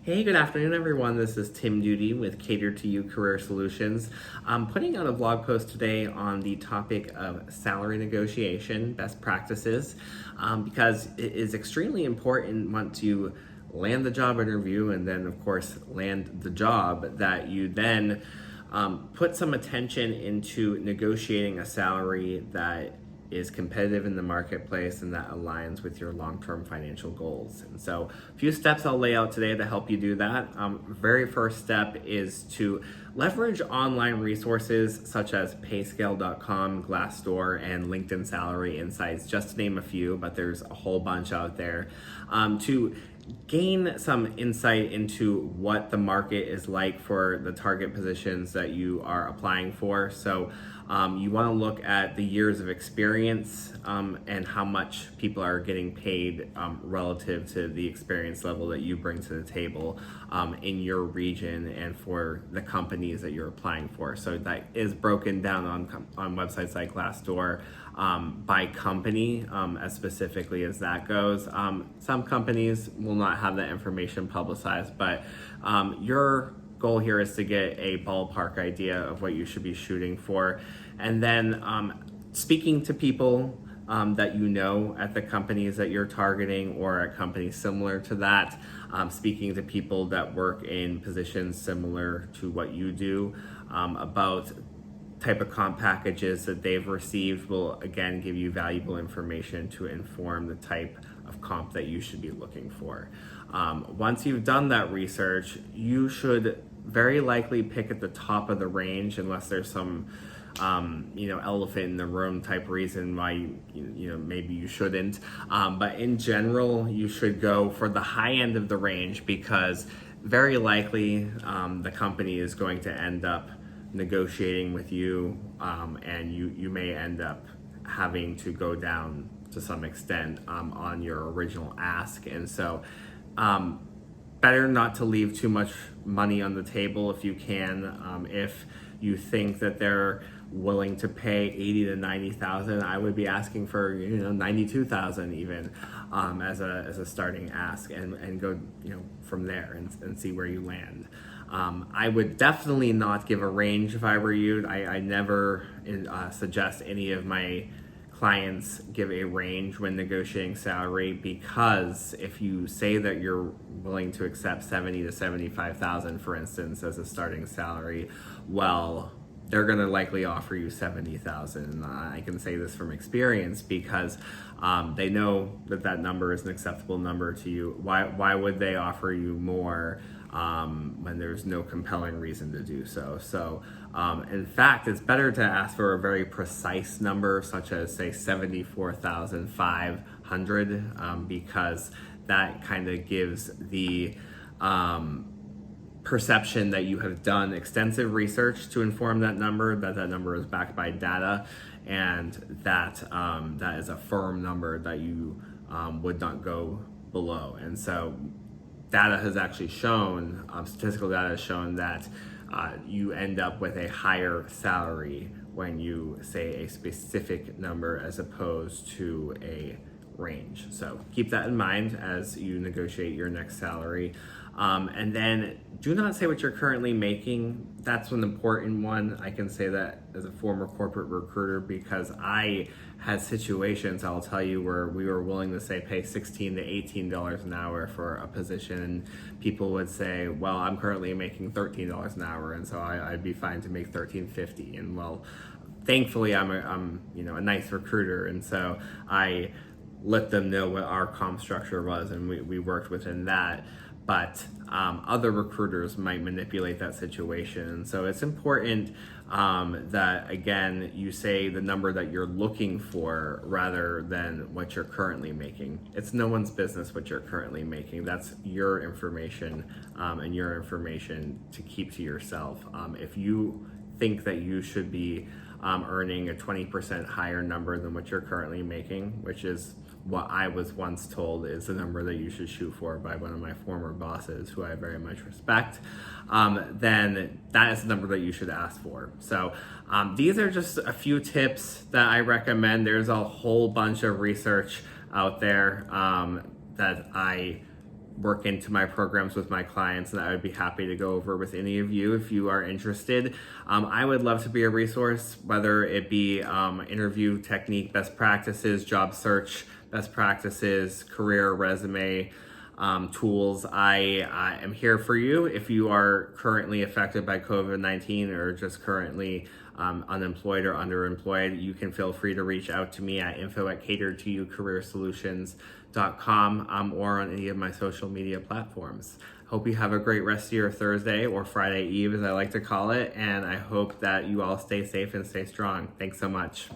Hey, good afternoon, everyone. This is Tim Duty with Catered to You Career Solutions. I'm putting out a blog post today on the topic of salary negotiation best practices because it is extremely important once you land the job interview and then, of course, land the job that you then put some attention into negotiating a salary that is competitive in the marketplace and that aligns with your long-term financial goals. And so a few steps I'll lay out today to help you do that. Very first step is to leverage online resources such as payscale.com, Glassdoor, and LinkedIn Salary Insights, just to name a few, but there's a whole bunch out there, to gain some insight into what the market is like for the target positions that you are applying for. So you want to look at the years of experience and how much people are getting paid relative to the experience level that you bring to the table in your region and for the companies that you're applying for. So that is broken down on websites like Glassdoor by company, as specifically as that goes. Some companies will not have that information publicized, but your goal here is to get a ballpark idea of what you should be shooting for. And then speaking to people that you know at the companies that you're targeting or at companies similar to that, speaking to people that work in positions similar to what you do about type of comp packages that they've received will again give you valuable information to inform the type of comp that you should be looking for. Once you've done that research, you should very likely pick at the top of the range unless there's some elephant in the room type reason why maybe you shouldn't. But in general, you should go for the high end of the range because very likely the company is going to end up negotiating with you and you may end up having to go down to some extent on your original ask. And so better not to leave too much money on the table if you can. If you think that they're willing to pay 80 to 90,000, I would be asking for 92,000 even as a starting ask and go from there and see where you land. I would definitely not give a range if I were you. I never suggest any of my clients give a range when negotiating salary, because if you say that you're willing to accept 70 to 75,000, for instance, as a starting salary, well, they're going to likely offer you 70,000. I can say this from experience because they know that number is an acceptable number to you. Why would they offer you more when there's no compelling reason to do so? So in fact, it's better to ask for a very precise number, such as say 74,500, because that kind of gives the perception that you have done extensive research to inform that number number is backed by data, and that is a firm number that you would not go below. And so data has actually shown, statistical data has shown that you end up with a higher salary when you say a specific number as opposed to a range. So keep that in mind as you negotiate your next salary. And then do not say what you're currently making. That's an important one. I can say that as a former corporate recruiter because I had situations, I'll tell you, where we were willing to pay $16 to $18 an hour for a position, and people would say, well, I'm currently making $13 an hour, and so I'd be fine to make $13.50. And well, thankfully I'm a nice recruiter, and so I let them know what our comp structure was, and we worked within that. But other recruiters might manipulate that situation. And so it's important that, again, you say the number that you're looking for rather than what you're currently making. It's no one's business what you're currently making. That's your information and your information to keep to yourself. If you think that you should be earning a 20% higher number than what you're currently making, which is what I was once told is the number that you should shoot for by one of my former bosses, who I very much respect, then that is the number that you should ask for. So these are just a few tips that I recommend. There's a whole bunch of research out there that I work into my programs with my clients, and I would be happy to go over with any of you if you are interested. I would love to be a resource, whether it be interview technique, best practices, job search, best practices, career, resume, tools. I am here for you. If you are currently affected by COVID-19 or just currently unemployed or underemployed, you can feel free to reach out to me at info@cateredtoyoucareersolutions.com or on any of my social media platforms. Hope you have a great rest of your Thursday, or Friday Eve as I like to call it, and I hope that you all stay safe and stay strong. Thanks so much.